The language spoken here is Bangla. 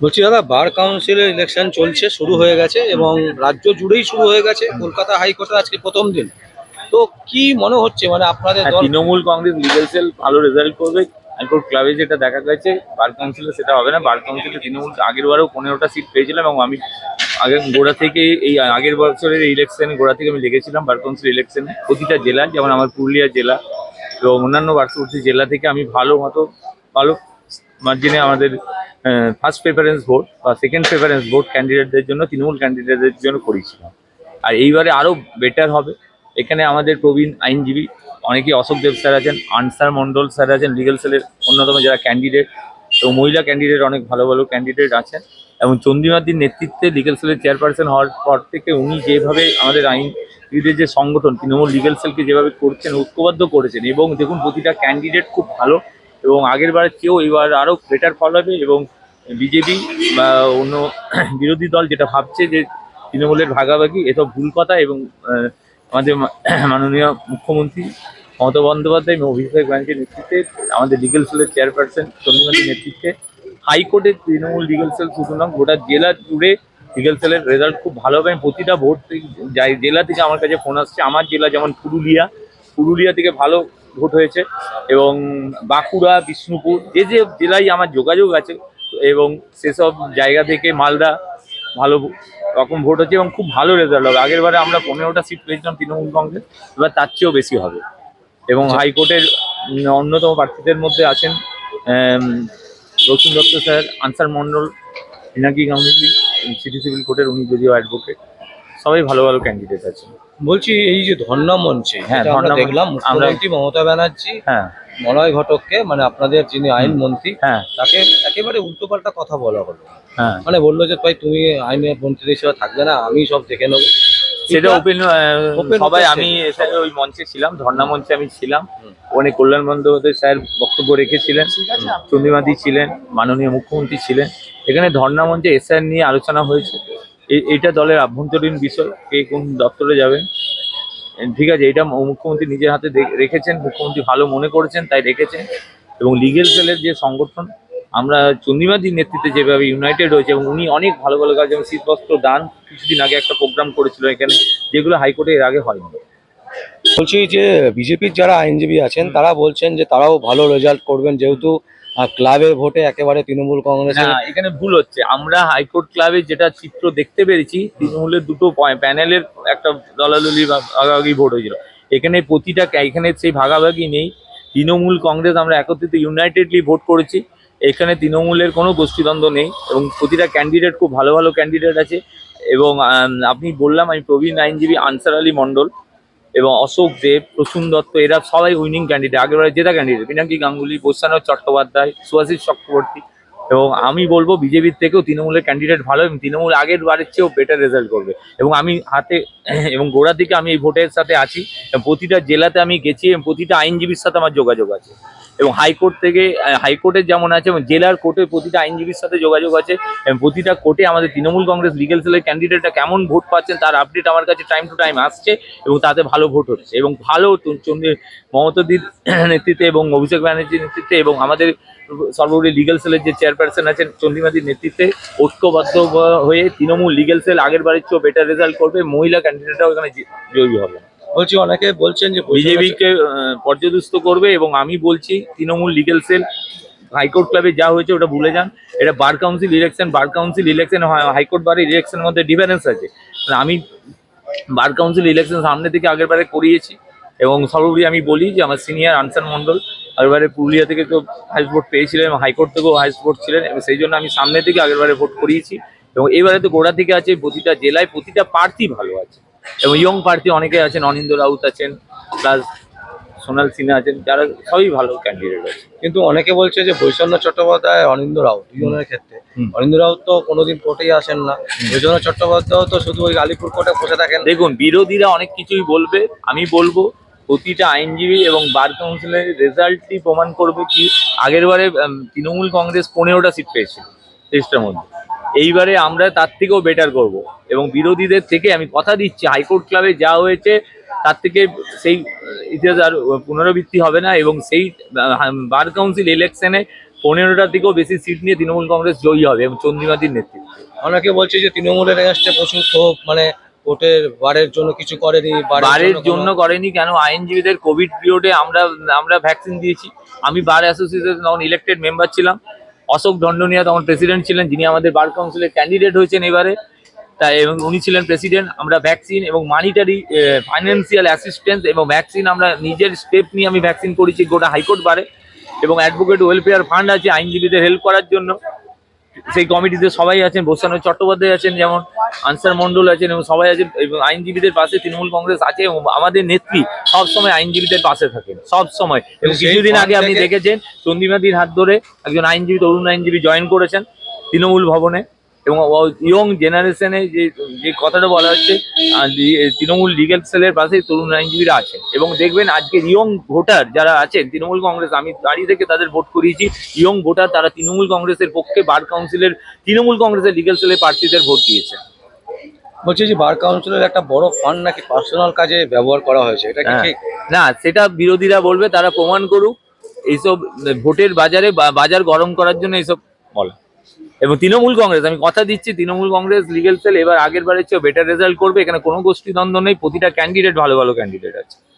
বলছি দাদা, বার কাউন্সিলের ইলেকশন চলছে, শুরু হয়ে গেছে এবং রাজ্য জুড়েই শুরু হয়ে গেছে। কলকাতা হাইকোর্টে আজকে প্রথম দিন। তো কি মনে হচ্ছে, মানে আপনাদের হ্যাঁ, দল? তৃণমূল কংগ্রেস লিগেল সেল ভালো রেজাল্ট করবে। হাইকোর্ট ক্লাবে যেটা দেখা গেছে, বার কাউন্সিলে সেটা হবে না। বার কাউন্সিলে তৃণমূল আগের বারেও 15টা সিট পেয়েছিলাম এবং আমি আগে গোড়া থেকে এই আগের বছরের ইলেকশন গোড়া থেকে আমি দেখেছিলাম বার কাউন্সিল ইলেকশনে প্রতিটা জেলায়, যেমন আমার পুরুলিয়া জেলা এবং অন্যান্য পার্শ্ববর্তী জেলা থেকে আমি ভালো মার্জিনে আমাদের ফার্স্ট প্রেফারেন্স ভোট বা সেকেন্ড প্রেফারেন্স ভোট ক্যান্ডিডেটদের জন্য, তৃণমূল ক্যান্ডিডেটদের জন্য করেছিলাম। আর এইবারে আরও বেটার হবে। এখানে আমাদের প্রবীণ আইনজীবী অনেকেই, অশোক দেব স্যার আছেন, আনসার মণ্ডল স্যার আছেন, লিগেল সেলের অন্যতম যারা ক্যান্ডিডেট, এবং মহিলা ক্যান্ডিডেট অনেক ভালো ভালো ক্যান্ডিডেট আছেন। এবং চন্দ্রিমাদির নেতৃত্বে লিগেল সেলের চেয়ারপারসন হওয়ার পর থেকে উনি যেভাবে আমাদের আইনজীবীদের যে সংগঠন তৃণমূল লিগেল সেলকে যেভাবে করছেন, ঐক্যবদ্ধ করেছেন, এবং দেখুন প্রতিটা ক্যান্ডিডেট খুব ভালো, এবং আগের বারের চেয়েও এবার আরও বেটার ফল হবে। এবং বিজেপি বা অন্য বিরোধী দল যেটা ভাবছে যে তৃণমূলের ভাগাভাগি, এসব ভুল কথা। এবং আমাদের মাননীয় মুখ্যমন্ত্রী মমতা বন্দ্যোপাধ্যায় এবং অভিষেক ব্যানার্জির নেতৃত্বে আমাদের লিগেল সেলের চেয়ারপারসন চন্দ্রিমাদির নেতৃত্বে হাইকোর্টের তৃণমূল লিগেল সেল শুধু নয়, গোটা জেলা জুড়ে লিগেল সেলের রেজাল্ট খুব ভালো হবে। প্রতিটা ভোট যাই জেলা থেকে আমার কাছে ফোন আসছে। আমার জেলা যেমন পুরুলিয়া থেকে ভালো ভোট হয়েছে, এবং বাঁকুড়া, বিষ্ণুপুর, যে যে জেলায় আমার যোগাযোগ আছে, এবং সেসব জায়গা থেকে মালদা ভালো রকম ভোট হচ্ছে এবং খুব ভালো রেজাল্ট হবে। আগের বারে আমরা 15টা সিট পেয়েছিলাম তৃণমূল কংগ্রেস, এবার তার চেয়েও বেশি হবে। এবং আচ্ছা, হাইকোর্টের অন্যতম প্রার্থীদের মধ্যে আছেন রসুন দত্ত স্যার, আনসার মণ্ডল, পিনাকি গাঙ্গুলি, সিটি সিভিল কোর্টের উনি যদিও অ্যাডভোকেট। সবাই ভালো ভালো ক্যান্ডিডেট আছেন। বলছি এই যে ধর্ণা মঞ্চে, হ্যাঁ, যেটা আমরা দেখলাম আমরা মুখ্যমন্ত্রী মমতা ব্যানার্জি হ্যাঁ মলয় ঘটককে, মানে আপনাদের যিনি আইন হুম, মন্ত্রী, হ্যাঁ তাকে একেবারে উল্টোপাল্টা কথা বলা হলো। হ্যাঁ মানে বললো যে ভাই, তুমি আইনের মন্ত্রী হিসেবে থাকবে না, আমি সব দেখে নেবো। সেটা এটা ওপেন ওপেন সবাই, ওপেন আমি সব। ওই মঞ্চে ছিলাম, ধর্ণা মঞ্চে আমি ছিলাম। হুম, ওখানে কল্যাণ বন্দ্যোপাধ্যায় স্যার বক্তব্য রেখেছিলেন, চন্দ্রিমাদি ছিলেন, মাননীয় মুখ্যমন্ত্রী ছিলেন। এখানে ধর্ণা মঞ্চে এসআর নিয়ে আলোচনা হয়েছে। এইটা দলের আভ্যন্তরীণ বিষয়, কে কোন দপ্তরে যাবেন। ঠিক আছে, এটা মুখ্যমন্ত্রী নিজের হাতে রেখেছেন, মুখ্যমন্ত্রী ভালো মনে করেছেন তাই রেখেছেন। এবং লিগেল সেলের যে সংগঠন, আমরা চন্দ্রিমাদির নেতৃত্বে যেভাবে ইউনাইটেড হয়েছে, এবং উনি অনেক ভালো ভালো কাজ, যেমন শীতবস্ত্র দান কিছুদিন আগে একটা প্রোগ্রাম করেছিল এখানে, যেগুলো হাইকোর্টে এর আগে হয়নি। বলছি যে বিজেপির যারা আইনজীবী আছেন তারা বলছেন যে তারাও ভালো রেজাল্ট করবেন, যেহেতু ক্লাবের ভোটে একেবারে তৃণমূল না, কংগ্রেসের। এখানে ভুল হচ্ছে। আমরা হাইকোর্ট ক্লাবে যেটা চিত্র দেখতে পেরেছি, তৃণমূলের দুটো প্যানেলের একটা দলাদলি বা ভাগাভাগি ভোট হয়েছিল। এখানে সেই ভাগাভাগি নেই। তৃণমূল কংগ্রেস আমরা একত্রিত ইউনাইটেডলি ভোট করেছি। এখানে তৃণমূলের কোনো গোষ্ঠীদ্বন্দ্ব নেই, এবং প্রতিটা ক্যান্ডিডেট খুব ভালো ভালো ক্যান্ডিডেট আছে। এবং আপনি বললাম, আমি প্রবীণ আইনজীবী আনসার আলী মণ্ডল এবং অশোক দেব, প্রসূন দত্ত, এরা সবাই উইনিং ক্যান্ডিডেট, আগেরবারে জেতা ক্যান্ডিডেট। পিনাকি গাঙ্গুলি, বৈশ্বনাথ চট্টোপাধ্যায়, সুভাষিস চক্রবর্তী। এবং আমি বলবো বিজেপির থেকেও তৃণমূলের ক্যান্ডিডেট ভালো, এবং তৃণমূল আগের বারের চেয়েও বেটার রেজাল্ট করবে। এবং আমি হাতে এবং গোড়া থেকে আমি এই ভোটের সাথে আছি, এবং প্রতিটা জেলাতে আমি গেছি, এবং প্রতিটা আইনজীবীর সাথে আমার যোগাযোগ আছে। এবং হাইকোর্টের যেমন আছে, এবং জেলার কোর্টে প্রতিটা আইনজীবীর সাথে যোগাযোগ আছে। এবং প্রতিটা কোর্টে আমাদের তৃণমূল কংগ্রেস লিগেল সেলের ক্যান্ডিডেটরা কেমন ভোট পাচ্ছেন তার আপডেট আমার কাছে টাইম টু টাইম আসছে, এবং তাতে ভালো ভোট হচ্ছে। এবং ভালো মমতাদির নেতৃত্বে এবং অভিষেক ব্যানার্জির নেতৃত্বে, এবং আমাদের সর্বোপরি লিগেল সেলের যে চেয়ারপারসন আছেন চন্দ্রিমাদির নেতৃত্বে ঐক্যবদ্ধ হয়ে তৃণমূল লিগেল সেল আগের বারের চেয়েও বেটার রেজাল্ট করবে। মহিলা ক্যান্ডিডেটরাও এখানে জয়ী হবে। বলছি অনেকে বলছেন যে বিজেপিকে পর্যদস্ত করবে, এবং আমি বলছি তৃণমূল লিগেল সেল হাইকোর্ট ক্লাবে যা হয়েছে ওটা ভুলে যান। এটা বার কাউন্সিল ইলেকশন হাইকোর্ট বারের ইলেকশনের মধ্যে ডিফারেন্স আছে। আমি বার কাউন্সিল ইলেকশন সামনে থেকে আগের বারে করিয়েছি, এবং সর্বোপরি আমি বলি যে আমার সিনিয়র আনসার মণ্ডল আগেরবারে পুরুলিয়া থেকে তো হাইস্ট ভোট পেয়েছিলেন, এবং হাইকোর্ট থেকেও হাইস্ট ভোট ছিলেন, এবং সেই জন্য আমি সামনে থেকে আগেরবারে ভোট করিয়েছি। এবং এবারে তো গোড়া থেকে আছে, প্রতিটা জেলায় প্রতিটা প্রার্থী ভালো আছে, এবং ইয়ং প্রার্থী অনেকে আছেন, অনিন্দ রাউত আছেন, প্লাস সোনাল সিনহা আছেন, যারা সবই ভালো ক্যান্ডিডেট আছে। কিন্তু অনেকে বলছে যে বৈশ্বনাথ চট্টোপাধ্যায়, অনিন্দ্য রাউত দুজনের ক্ষেত্রে, হুম। অনিন্দ্য রাউত তো কোনোদিন কোর্টেই আসেন না, বৈশ্বনাথ চট্টোপাধ্যায় তো শুধু ওই আলিপুর কোর্টে বসে থাকেন। দেখুন, বিরোধীরা অনেক কিছুই বলবে, আমি বলবো প্রতিটা আইনজীবী এবং বার কাউন্সিলের রেজাল্টই প্রমাণ করবে কি আগেরবারে তৃণমূল কংগ্রেস 15টা সিট পেয়েছিল 23টার মধ্যে। এইবারে আমরা তার থেকেও বেটার করব, এবং বিরোধীদের থেকে আমি কথা দিচ্ছি হাইকোর্ট ক্লাবে যা হয়েছে তার থেকে সেই ইতিহাস আর পুনরাবৃত্তি হবে না। এবং সেই বার কাউন্সিল ইলেকশনে 15টার থেকেও বেশি সিট নিয়ে তৃণমূল কংগ্রেস জয়ী হবে এবং চন্দ্রিমাদির নেতৃত্বে। অনেকে বলছে যে তৃণমূলের এগেনস্টে প্রচুর ক্ষোভ, মানে ভোটের বারের জন্য কিছু করেনি, বারের জন্য করেনি কেন? আইনজীবীদের কোভিড পিরিয়ডে আমরা ভ্যাকসিন দিয়েছি। আমি বার অ্যাসোসিয়েশন তখন ইলেক্টেড মেম্বার ছিলাম, অশোক দণ্ডনিয়া তখন প্রেসিডেন্ট ছিলেন, যিনি আমাদের বার কাউন্সিলের ক্যান্ডিডেট হয়েছেন এবারে, তাই এবং উনি ছিলেন প্রেসিডেন্ট। আমরা ভ্যাকসিন এবং মানিটারি ফাইন্যান্সিয়াল অ্যাসিস্ট্যান্স এবং ভ্যাকসিন আমরা নিজের স্টেপ নিয়ে আমি ভ্যাকসিন করেছি গোটা হাইকোর্ট বারে, এবং অ্যাডভোকেট ওয়েলফেয়ার ফান্ড আছে আইনজীবীদের হেল্প করার জন্য। সেই কমিটিতে সবাই আছেন, বৈষ্ণব চট্টোপাধ্যায় আছেন, যেমন আনসার মন্ডল আছেন, এবং সবাই আছেন, এবং আইনজীবীদের পাশে তৃণমূল কংগ্রেস আছে, এবং আমাদের নেত্রী সবসময় আইনজীবীদের পাশে থাকেন সব সময়। এবং সেই কিছুদিন আগে fund আপনি থেকে- দেখেছেন চন্দ্রিমাদির হাত ধরে একজন আইনজীবী, তরুণ আইনজীবী জয়েন করেছেন তৃণমূল ভবনে। এবং ইয়ং জেনারেশনে যে যে কথাটা বলা হচ্ছে, তৃণমূল লিগ্যাল সেলের পাশে তরুণ আইনজীবীরা আছেন। এবং দেখবেন আজকে ইয়ং ভোটার যারা আছেন তৃণমূল কংগ্রেস, আমি দাঁড়িয়ে থেকে তাদের ভোট করিয়েছি, ইয়ং ভোটার তারা তৃণমূল কংগ্রেসের পক্ষে বার কাউন্সিলের তৃণমূল কংগ্রেসের লিগ্যাল সেলের প্রার্থীদের ভোট দিয়েছে। বলছে যে বার কাউন্সিলের একটা বড় ফান্ড নাকি পার্সোনাল কাজে ব্যবহার করা হয়েছে, এটা কি হ্যাঁ। ঠিক? না, সেটা বিরোধীরা বলবে, তারা প্রমাণ করুক। এইসব ভোটের বাজারে বাজার গরম করার জন্য এইসব বলা। এবং তৃণমূল কংগ্রেস, আমি কথা দিচ্ছি, তৃণমূল কংগ্রেস লিগ্যাল সেল এবার আগের বারের চেয়ে বেটার রেজাল্ট করবে। এখানে কোনো গোষ্ঠী দ্বন্দ্ব নেই, প্রতিটা ক্যান্ডিডেট ভালো ভালো ক্যান্ডিডেট আছে।